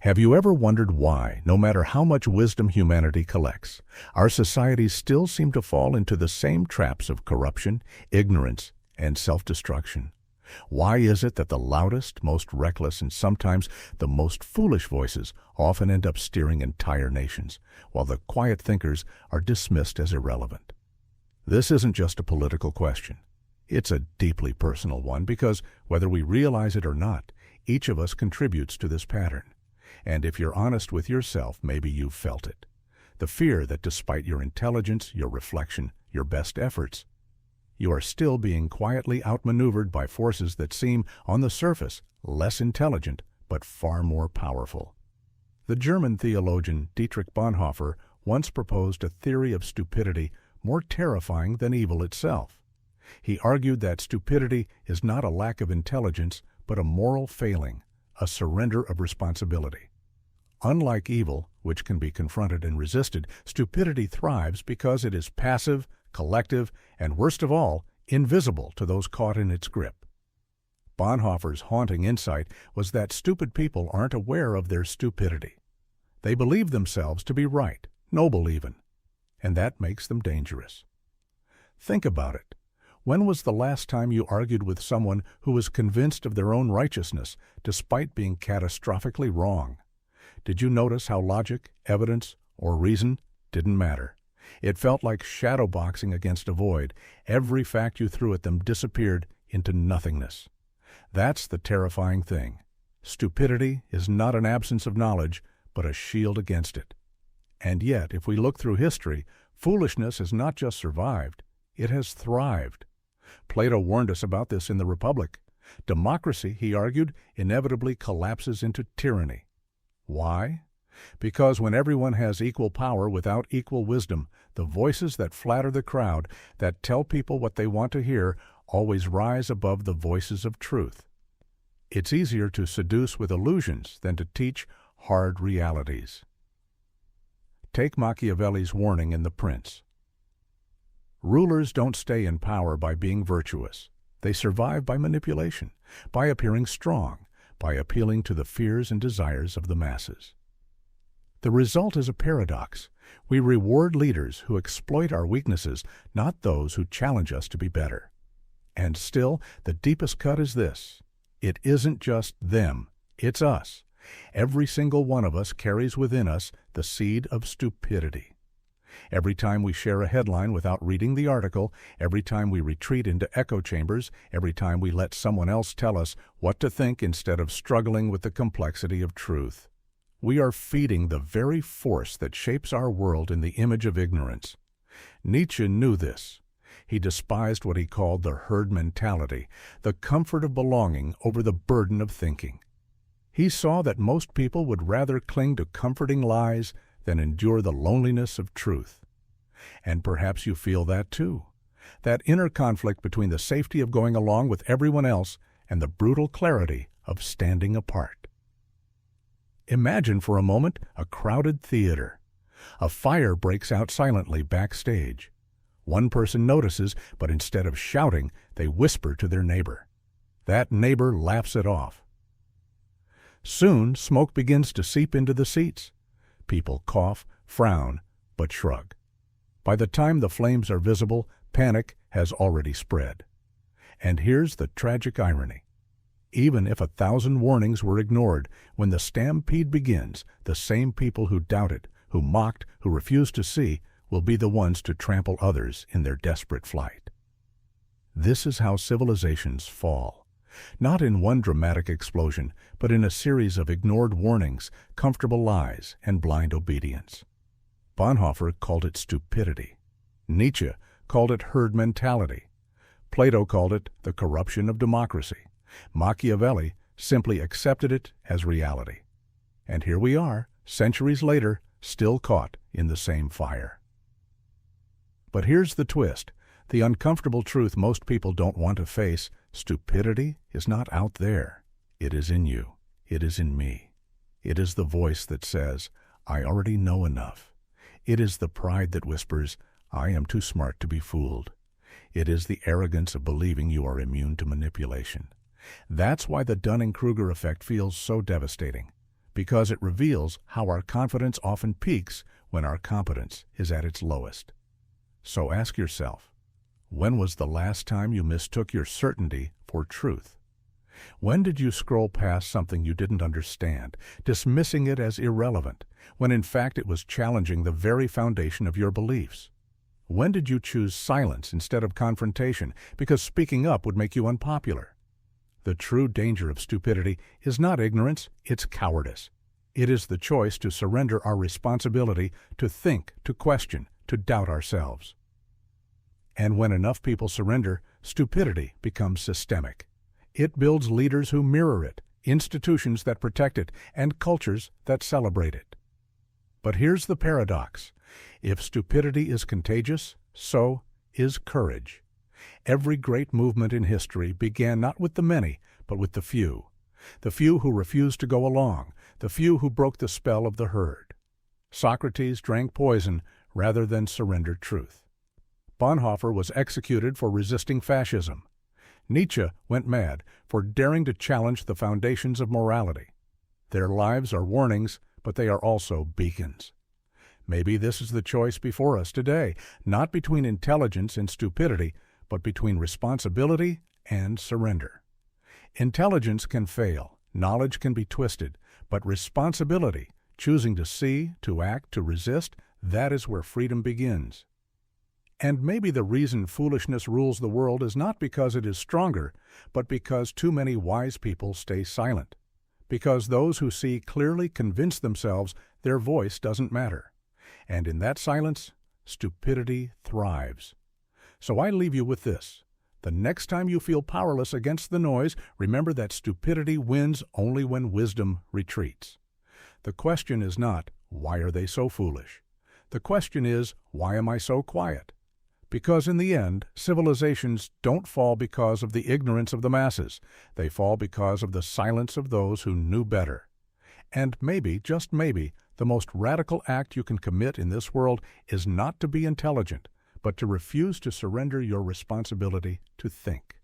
Have you ever wondered why, no matter how much wisdom humanity collects, our societies still seem to fall into the same traps of corruption, ignorance, and self-destruction? Why is it that the loudest, most reckless, and sometimes the most foolish voices often end up steering entire nations, while the quiet thinkers are dismissed as irrelevant? This isn't just a political question. It's a deeply personal one because, whether we realize it or not, each of us contributes to this pattern. And if you're honest with yourself, maybe you've felt it. The fear that despite your intelligence, your reflection, your best efforts, you are still being quietly outmaneuvered by forces that seem, on the surface, less intelligent, but far more powerful. The German theologian Dietrich Bonhoeffer once proposed a theory of stupidity more terrifying than evil itself. He argued that stupidity is not a lack of intelligence, but a moral failing, a surrender of responsibility. Unlike evil, which can be confronted and resisted, stupidity thrives because it is passive, collective, and worst of all, invisible to those caught in its grip. Bonhoeffer's haunting insight was that stupid people aren't aware of their stupidity. They believe themselves to be right, noble even, and that makes them dangerous. Think about it. When was the last time you argued with someone who was convinced of their own righteousness, despite being catastrophically wrong? Did you notice how logic, evidence, or reason didn't matter? It felt like shadowboxing against a void. Every fact you threw at them disappeared into nothingness. That's the terrifying thing. Stupidity is not an absence of knowledge, but a shield against it. And yet, if we look through history, foolishness has not just survived, it has thrived. Plato warned us about this in the Republic. Democracy, he argued, inevitably collapses into tyranny. Why? Because when everyone has equal power without equal wisdom, the voices that flatter the crowd, that tell people what they want to hear, always rise above the voices of truth. It's easier to seduce with illusions than to teach hard realities. Take Machiavelli's warning in The Prince. Rulers don't stay in power by being virtuous. They survive by manipulation, by appearing strong, by appealing to the fears and desires of the masses. The result is a paradox. We reward leaders who exploit our weaknesses, not those who challenge us to be better. And still, the deepest cut is this. It isn't just them, it's us. Every single one of us carries within us the seed of stupidity. Every time we share a headline without reading the article, every time we retreat into echo chambers, every time we let someone else tell us what to think instead of struggling with the complexity of truth, we are feeding the very force that shapes our world in the image of ignorance. Nietzsche knew this. He despised what he called the herd mentality, the comfort of belonging over the burden of thinking. He saw that most people would rather cling to comforting lies than endure the loneliness of truth. And perhaps you feel that too, that inner conflict between the safety of going along with everyone else and the brutal clarity of standing apart. Imagine for a moment a crowded theater. A fire breaks out silently backstage. One person notices, but instead of shouting, they whisper to their neighbor. That neighbor laughs it off. Soon, smoke begins to seep into the seats. People cough, frown, but shrug. By the time the flames are visible, panic has already spread. And here's the tragic irony. Even if 1,000 warnings were ignored, when the stampede begins, the same people who doubted, who mocked, who refused to see, will be the ones to trample others in their desperate flight. This is how civilizations fall. Not in one dramatic explosion, but in a series of ignored warnings, comfortable lies, and blind obedience. Bonhoeffer called it stupidity. Nietzsche called it herd mentality. Plato called it the corruption of democracy. Machiavelli simply accepted it as reality. And here we are, centuries later, still caught in the same fire. But here's the twist. The uncomfortable truth most people don't want to face: stupidity is not out there. It is in you. It is in me. It is the voice that says, I already know enough. It is the pride that whispers, I am too smart to be fooled. It is the arrogance of believing you are immune to manipulation. That's why the Dunning-Kruger effect feels so devastating. because it reveals how our confidence often peaks when our competence is at its lowest. So ask yourself, when was the last time you mistook your certainty for truth? When did you scroll past something you didn't understand, dismissing it as irrelevant, when in fact it was challenging the very foundation of your beliefs? When did you choose silence instead of confrontation because speaking up would make you unpopular? The true danger of stupidity is not ignorance, it's cowardice. It is the choice to surrender our responsibility to think, to question, to doubt ourselves. And when enough people surrender, stupidity becomes systemic. It builds leaders who mirror it, institutions that protect it, and cultures that celebrate it. But here's the paradox. If stupidity is contagious, so is courage. Every great movement in history began not with the many, but with the few. The few who refused to go along, the few who broke the spell of the herd. Socrates drank poison rather than surrender truth. Bonhoeffer was executed for resisting fascism. Nietzsche went mad for daring to challenge the foundations of morality. Their lives are warnings, but they are also beacons. Maybe this is the choice before us today, not between intelligence and stupidity, but between responsibility and surrender. Intelligence can fail, knowledge can be twisted, but responsibility, choosing to see, to act, to resist, that is where freedom begins. And maybe the reason foolishness rules the world is not because it is stronger, but because too many wise people stay silent. Because those who see clearly convince themselves their voice doesn't matter. And in that silence, stupidity thrives. So I leave you with this. The next time you feel powerless against the noise, remember that stupidity wins only when wisdom retreats. The question is not, why are they so foolish? The question is, why am I so quiet? Because in the end, civilizations don't fall because of the ignorance of the masses. They fall because of the silence of those who knew better. And maybe, just maybe, the most radical act you can commit in this world is not to be intelligent, but to refuse to surrender your responsibility to think.